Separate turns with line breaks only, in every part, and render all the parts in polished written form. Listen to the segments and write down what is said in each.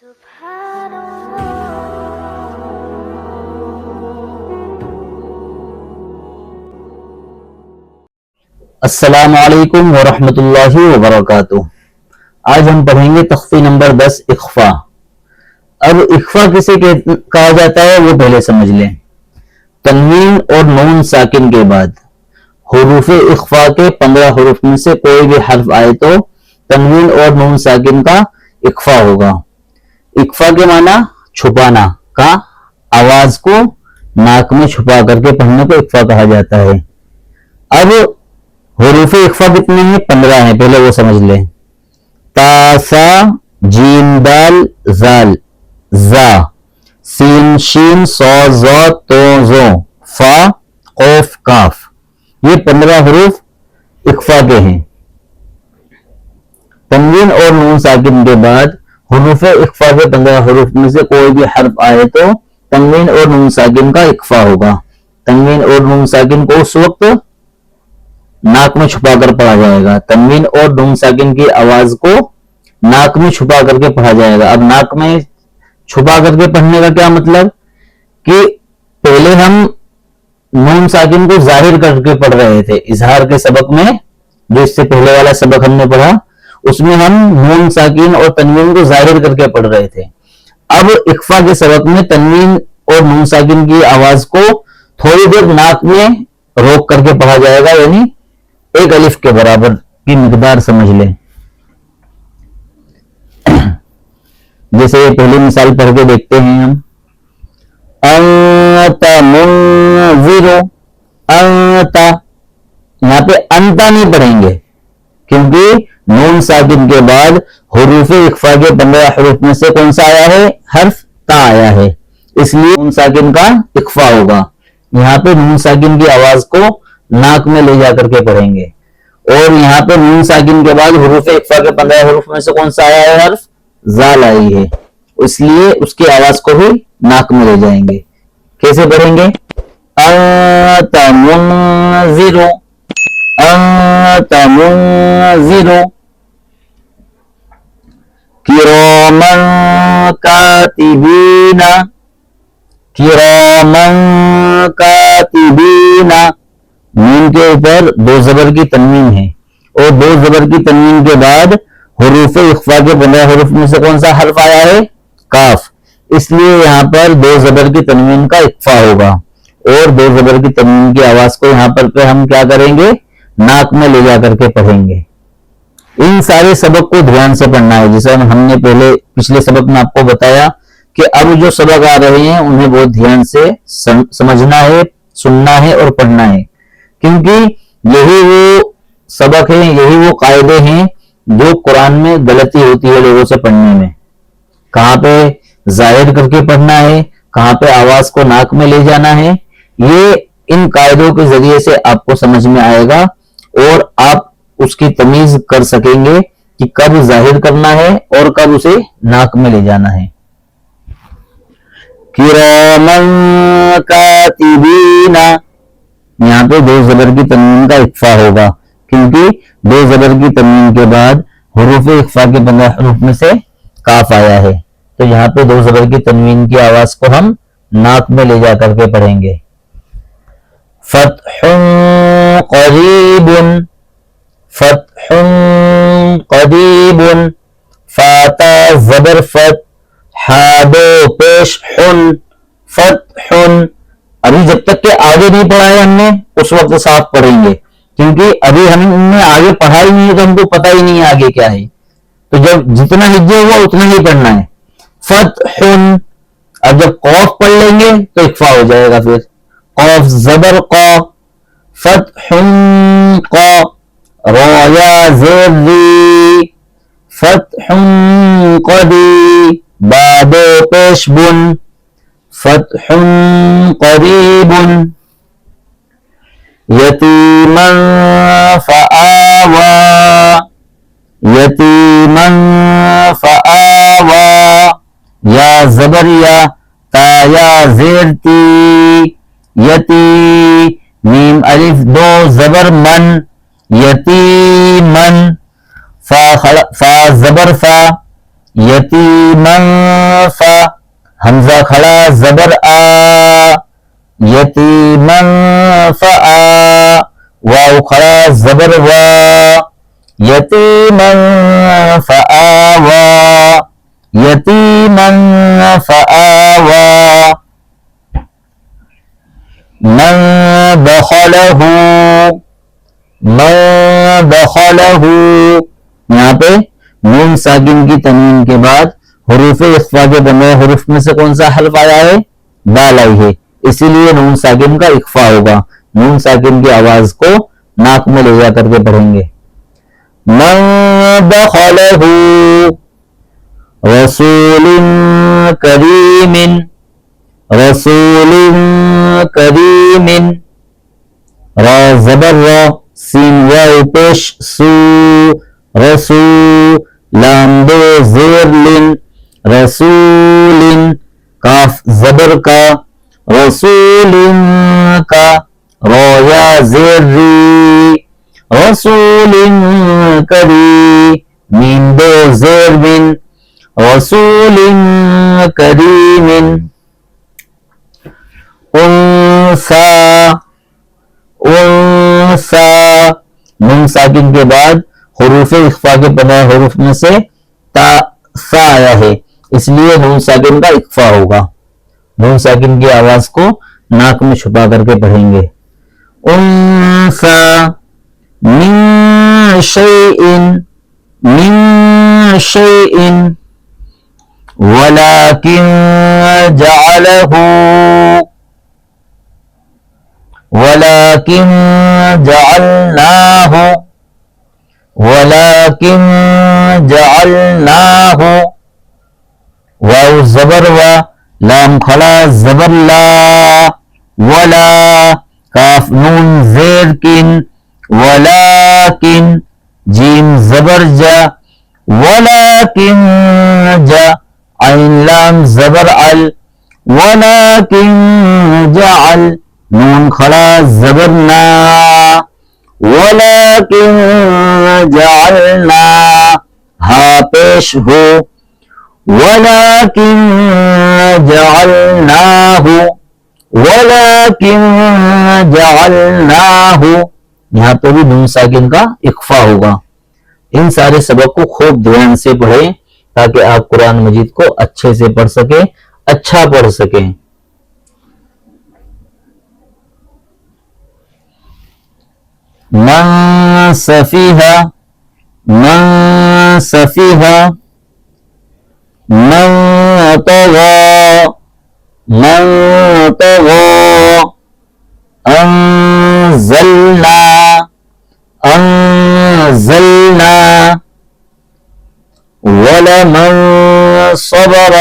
السلام علیکم ورحمۃ اللہ وبرکاتہ۔ آج ہم پڑھیں گے تخفی نمبر 10 اخفا۔ اب اخفا کسے کہا جاتا ہے وہ پہلے سمجھ لیں۔ تنوین اور نون ساکن کے بعد حروف اخفا کے 15 حروف میں سے کوئی بھی حرف آئے تو تنوین اور نون ساکن کا اخفا ہوگا۔ اخفا کے معنی چھپانا کا، آواز کو ناک میں چھپا کر کے پڑھنے کو اخفا کہا جاتا ہے۔ اب حروف اخفا کتنے ہیں؟ 15 ہیں، پہلے وہ سمجھ لیں۔ تا سا جیم دال زال زا، سین شین صا ضا تو زو، فا قوف کاف، یہ 15 حروف اخفا کے ہیں۔ تنوین اور نون ساکن کے بعد حروف اخفا کے 15 حروف میں سے کوئی بھی حرف آئے تو تنوین اور نون ساکن کا اخفا ہوگا۔ تنوین اور نون ساکن کو اس وقت ناک میں چھپا کر پڑھا جائے گا۔ تنوین اور نون ساکن کی آواز کو ناک میں چھپا کر کے پڑھا جائے گا۔ اب ناک میں چھپا کر کے پڑھنے کا کیا مطلب کہ پہلے ہم نون ساکن کو ظاہر کر کے پڑھ رہے تھے، اظہار کے سبق میں جو اس سے پہلے والا سبق ہم نے پڑھا اس میں ہم نون ساکن اور تنوین کو ظاہر کر کے پڑھ رہے تھے۔ اب اخفا کے سبق میں تنوین اور نون ساکن کی آواز کو تھوڑی دیر ناک میں روک کر کے پڑھا جائے گا، یعنی ایک الف کے برابر کی مقدار سمجھ لیں۔ جیسے یہ پہلی مثال پڑھ کے دیکھتے ہیں ہم۔ انت منذر، انت، یہاں پہ انتا نہیں پڑھیں گے کیونکہ نون ساکن کے بعد حروف اخفا کے 15 حروف میں سے کون سا آیا ہے؟ حرف تا آیا ہے، اس لیے نون ساکن کا اخفا ہوگا۔ یہاں پہ نون ساکن کی آواز کو ناک میں لے جا کر کے پڑھیں گے، اور یہاں پہ نون ساکن کے بعد حروف اخفا کے 15 حروف میں سے کون سا آیا ہے؟ حرف زال آئی ہے، اس لیے اس کی آواز کو بھی ناک میں لے جائیں گے۔ کیسے پڑھیں گے؟ انت منذر، انت منذر، کراما کاتبین، کراما کاتبین، نون کے اوپر 2 زبر کی تنوین ہے، اور 2 زبر کی تنوین کے بعد حروف اخفا کے 15 حروف میں سے کون سا حرف آیا ہے؟ کاف، اس لیے یہاں پر 2 زبر کی تنوین کا اخفا ہوگا، اور 2 زبر کی تنوین کی آواز کو یہاں پر ہم کیا کریں گے؟ ناک میں لے جا کر کے پڑھیں گے۔ ان سارے سبق کو دھیان سے پڑھنا ہے، جیسے ہم نے پچھلے سبق میں آپ کو بتایا کہ اب جو سبق آ رہے ہیں انہیں بہت دھیان سے سمجھنا ہے، سننا ہے اور پڑھنا ہے، کیونکہ یہی وہ سبق ہیں، یہی وہ قاعدے ہیں جو قرآن میں غلطی ہوتی ہے لوگوں سے پڑھنے میں۔ کہاں پہ ظاہر کر کے پڑھنا ہے، کہاں پہ آواز کو ناک میں لے جانا ہے، یہ ان قاعدوں کے ذریعے سے آپ کو سمجھ میں آئے گا، اور آپ اس کی تمیز کر سکیں گے کہ کب ظاہر کرنا ہے اور کب اسے ناک میں لے جانا ہے۔ کراما کاتبین، یہاں پہ 2 زبر کی تنوین کا اخفا ہوگا، کیونکہ 2 زبر کی تنوین کے بعد حروف اخفا کے 15 حروف میں سے کاف آیا ہے، تو یہاں پہ 2 زبر کی تنوین کی آواز کو ہم ناک میں لے جا کر کے پڑھیں گے۔ فتح قریب، فتح قریب، فاتا زبر فت، حادو پیش حن، فتح۔ ابھی جب تک کہ آگے نہیں پڑھا ہے ہم نے اس وقت صاف پڑھیں گے، کیونکہ ابھی ہم نے آگے پڑھا ہی نہیں ہے تو ہم کو پتہ ہی نہیں ہے آگے کیا ہے، تو جب جتنا ہجے ہوا اتنا ہی پڑھنا ہے۔ فتح، اب جب قوف پڑھ لیں گے تو اخفا ہو جائے گا، پھر قوف زبر قا، فتح قا، رویا زیر ری، فتح قدی، بادو پیش بن، فتح قریب، یتیما فآوا، یتیما فآوا، یا زبر یا، تا یا زیر تی، یتی، میم الف 2 زبر من، یتیمن، فا زبر فا، یتیمن فا حمزہ کھڑا زبر آ یتیمن فآ واو کھڑا زبر وا یتیمن فآوا یتیمن فآوا من دخلہ یہاں پہ نون ساکن کی تنوین کے بعد حروف اخفا کے بنے حروف میں سے کون سا حرف آیا ہے؟ دال آئی ہے، اسی لیے نون ساکن کا اخفا ہوگا. نون ساکن کی آواز کو ناک میں لے جا کر کے پڑھیں گے. من دخلہ رسول کریم رسول کریم را زبر را سین واو پیش سو رسو لام دو زیر لن رسول کاف زبر کا رسول کا رویا زیر ری رسول کری میم دو زیر من رسول کریم انسا انسا نون ساکن کے بعد حروف اخفا کے بنے حروف میں سے تا سا آیا ہے، اس لیے نون ساکن کا اخفا ہوگا. نون ساکن کی آواز کو ناک میں چھپا کر کے پڑھیں گے. انسا من شیء ولكن جعلناه واو زبر و لام کھڑا زبر لا ولا کاف نون زیر کن ولكن جیم زبر جا ولكن جا عین لام زبر ال ولكن جعل نون کھڑا زبر نا ولكن جعلنا ہا پیش ہو ولكن جعلناه یہاں پہ بھی نون ساکن کا اخفا ہوگا. ان سارے سبق کو خوب دھیان سے پڑھیں تاکہ آپ قرآن مجید کو اچھے سے پڑھ سکیں، اچھا پڑھ سکیں. من سفیہا من طغى انزلنا ولمن صبر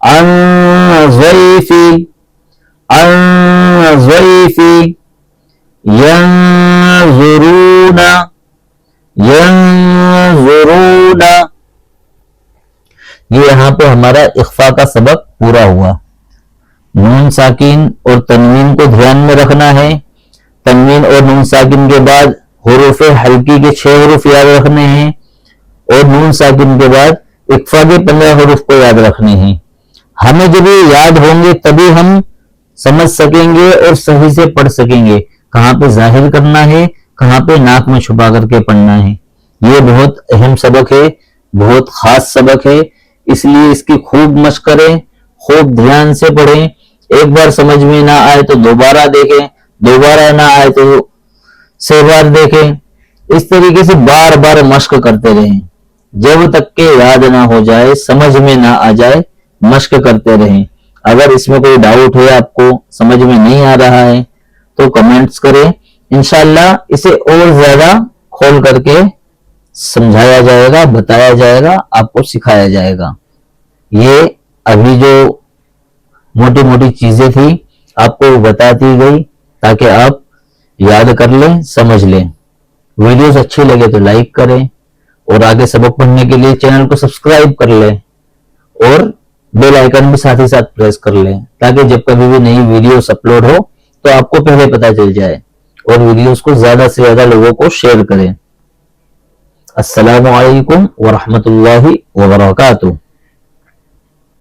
عن ضيفي ينظرون یہ یہاں پہ ہمارا اخفا کا سبق پورا ہوا. نون ساکن اور تنوین کو دھیان میں رکھنا ہے. تنوین اور نون ساکن کے بعد حروف حلقی کے 6 حروف یاد رکھنے ہیں اور نون ساکن کے بعد اخفا کے 15 حروف کو یاد رکھنے ہیں. ہمیں جب یہ یاد ہوں گے تبھی ہم سمجھ سکیں گے اور صحیح سے پڑھ سکیں گے. کہاں پہ ظاہر کرنا ہے، کہاں پہ ناک میں چھپا کر کے پڑھنا ہے. یہ بہت اہم سبق ہے، بہت خاص سبق ہے، اس لیے اس کی خوب مشق کریں، خوب دھیان سے پڑھیں. ایک بار سمجھ میں نہ آئے تو دوبارہ دیکھیں، دوبارہ نہ آئے تو 6 بار دیکھیں. اس طریقے سے بار بار مشق کرتے رہیں جب تک کہ یاد نہ ہو جائے، سمجھ میں نہ آ جائے. مشق کرتے رہیں. اگر اس میں کوئی ڈاؤٹ ہے، آپ کو سمجھ میں نہیں آ رہا ہے تو کمنٹس کریں. انشاءاللہ اسے اور زیادہ کھول کر کے سمجھایا جائے گا، بتایا جائے گا، آپ کو سکھایا جائے گا. یہ ابھی جو موٹی موٹی چیزیں تھی آپ کو بتا دی گئی تاکہ آپ یاد کر لیں، سمجھ لیں. ویڈیوز اچھی لگے تو لائک کریں اور آگے سبق پڑھنے کے لیے چینل کو سبسکرائب کر لیں اور بیل آئیکن بھی ساتھ ہی ساتھ پریس کر لیں تاکہ جب کبھی بھی نئی ویڈیوز اپلوڈ ہو تو آپ کو پہلے پتہ چل جائے. اور ویڈیوز کو زیادہ سے زیادہ لوگوں کو شیئر کریں. السلام علیکم ورحمۃ اللہ وبرکاتہ.